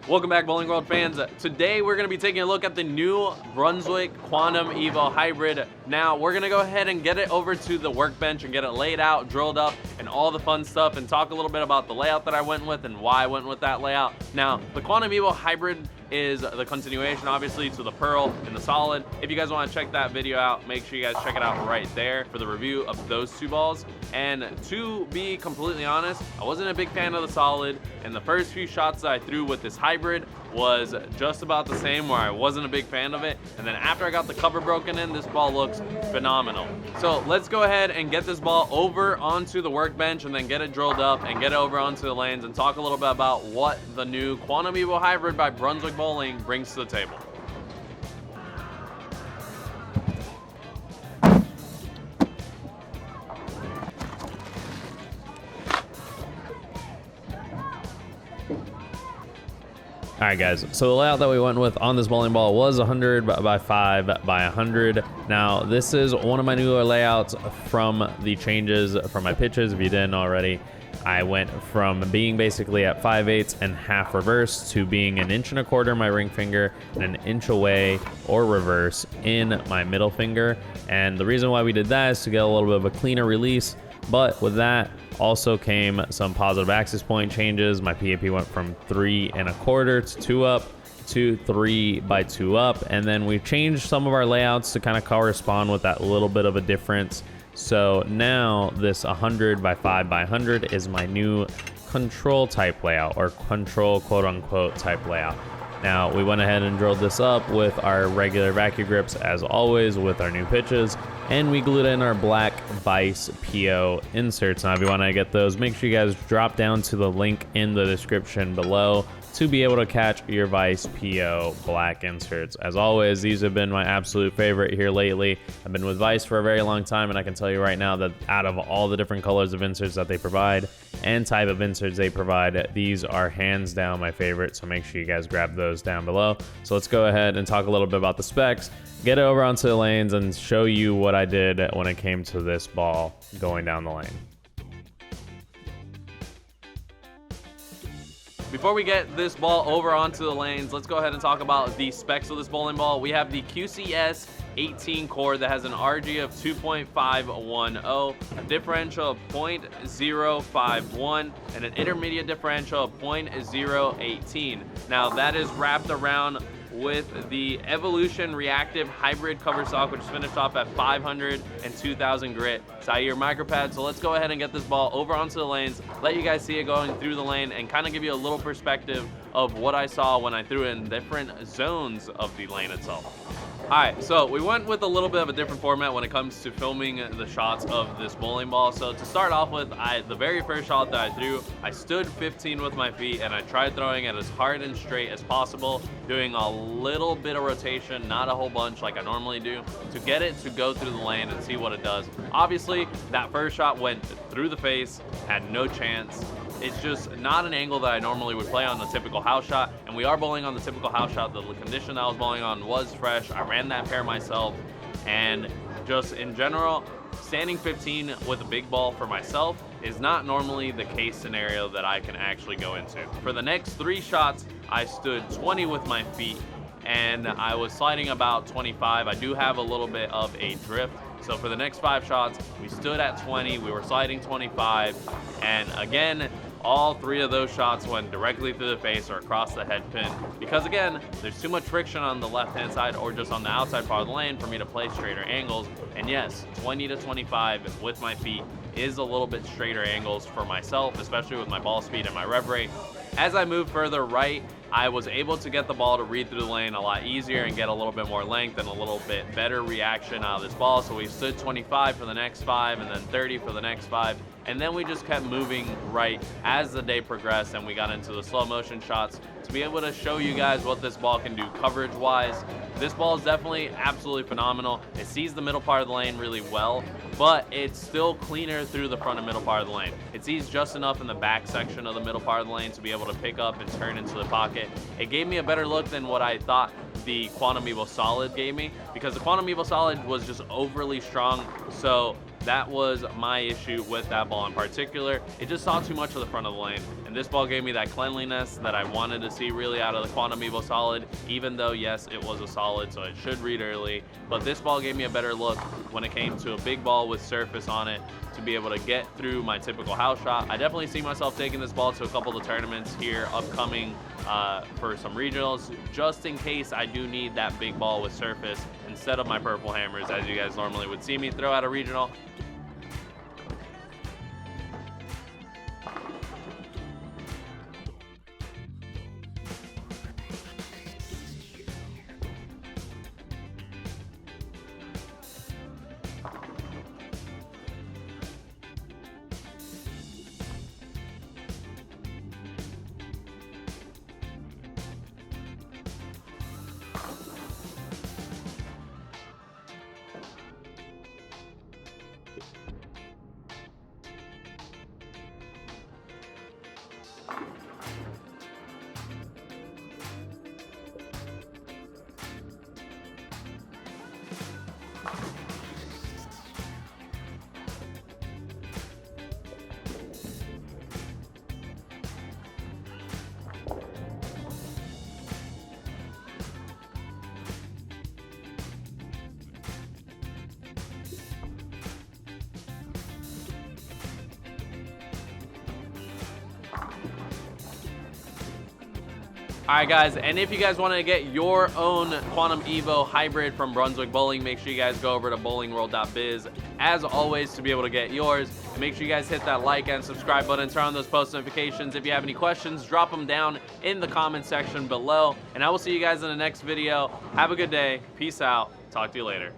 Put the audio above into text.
Welcome back, Bowling World fans. Today we're going to be taking a look at the new Brunswick Quantum Evo Hybrid. Now we're going to go ahead and get it over to the workbench and get it laid out, drilled up, and all the fun stuff, and talk a little bit about the layout that I went with and why I went with that layout. Now, the Quantum Evo Hybrid is the continuation, obviously, to the Pearl and the Solid. If you guys want to check that video out, make sure you guys check it out right there for the review of those two balls. And to be completely honest, I wasn't a big fan of the Solid, and the first few shots that I threw with this hybrid was just about the same, where I wasn't a big fan of it. And then after I got the cover broken in, this ball looks phenomenal. So let's go ahead and get this ball over onto the workbench and then get it drilled up and get it over onto the lanes and talk a little bit about what the new Quantum Evo Hybrid by Brunswick Bowling brings to the table. All right, guys, so the layout that we went with on this bowling ball was 100 by 5 by 100. Now, this is one of my newer layouts from the changes from my pitches. If you didn't already, I went from being basically at 5/8 and half reverse to being 1 1/4 in my ring finger and 1 inch away or reverse in my middle finger. And the reason why we did that is to get a little bit of a cleaner release. But with that also came some positive axis point changes. My PAP went from 3 1/4 to 2 up to 3 by 2 up. And then we changed some of our layouts to kind of correspond with that little bit of a difference. So now this 100 by 5 by 100 is my new control type layout, or control quote unquote type layout. Now, we went ahead and drilled this up with our regular vacuum grips, as always, with our new pitches, and we glued in our black Vice PO inserts. Now, if you want to get those, make sure you guys drop down to the link in the description below to be able to catch your Vice PO black inserts. As always, these have been my absolute favorite here lately. I've been with Vice for a very long time, and I can tell you right now that out of all the different colors of inserts that they provide and type of inserts they provide, these are hands down my favorite, so make sure you guys grab those down below. So let's go ahead and talk a little bit about the specs, get it over onto the lanes, and show you what I did when it came to this ball going down the lane. Before we get this ball over onto the lanes, let's go ahead and talk about the specs of this bowling ball. We have the QCS 18 core that has an RG of 2.510, a differential of 0.051, and an intermediate differential of 0.018. Now that is wrapped around with the Evolution Reactive Hybrid cover stock, which is finished off at 500 and 2000 grit Zaire micropad. So let's go ahead and get this ball over onto the lanes, let you guys see it going through the lane, and kind of give you a little perspective of what I saw when I threw in different zones of the lane itself. Alright, so we went with a little bit of a different format when it comes to filming the shots of this bowling ball. So to start off with, the very first shot that I threw, I stood 15 with my feet and I tried throwing it as hard and straight as possible, doing a little bit of rotation, not a whole bunch like I normally do, to get it to go through the lane and see what it does. Obviously, that first shot went through the face, had no chance. It's just not an angle that I normally would play on the typical house shot, and we are bowling on the typical house shot. The condition that I was bowling on was fresh. I ran that pair myself, and just in general, standing 15 with a big ball for myself is not normally the case scenario that I can actually go into. For the next 3 shots, I stood 20 with my feet, and I was sliding about 25. I do have a little bit of a drift. So for the next 5 shots, we stood at 20, we were sliding 25, and again, all 3 of those shots went directly through the face or across the head pin. Because again, there's too much friction on the left-hand side or just on the outside part of the lane for me to play straighter angles. And yes, 20 to 25 with my feet is a little bit straighter angles for myself, especially with my ball speed and my rev rate. As I moved further right, I was able to get the ball to read through the lane a lot easier and get a little bit more length and a little bit better reaction out of this ball. So we stood 25 for the next 5 and then 30 for the next 5. And then we just kept moving right as the day progressed, and we got into the slow motion shots to be able to show you guys what this ball can do coverage wise. This ball is definitely absolutely phenomenal. It sees the middle part of the lane really well, but it's still cleaner through the front and middle part of the lane. It sees just enough in the back section of the middle part of the lane to be able to pick up and turn into the pocket. It gave me a better look than what I thought the Quantum Evo Solid gave me, because the Quantum Evo Solid was just overly strong. So That was my issue with that ball in particular. It just saw too much of the front of the lane, and this ball gave me that cleanliness that I wanted to see really out of the Quantum Evo Solid, even though, yes, it was a solid, so it should read early. But this ball gave me a better look when it came to a big ball with surface on it to be able to get through my typical house shot. I definitely see myself taking this ball to a couple of tournaments here upcoming for some regionals, just in case I do need that big ball with surface instead of my purple hammers, as you guys normally would see me throw out a regional. Alright guys, and if you guys want to get your own Quantum Evo Hybrid from Brunswick Bowling, make sure you guys go over to bowlingworld.biz as always to be able to get yours. And make sure you guys hit that like and subscribe button, turn on those post notifications. If you have any questions, drop them down in the comment section below. And I will see you guys in the next video. Have a good day. Peace out. Talk to you later.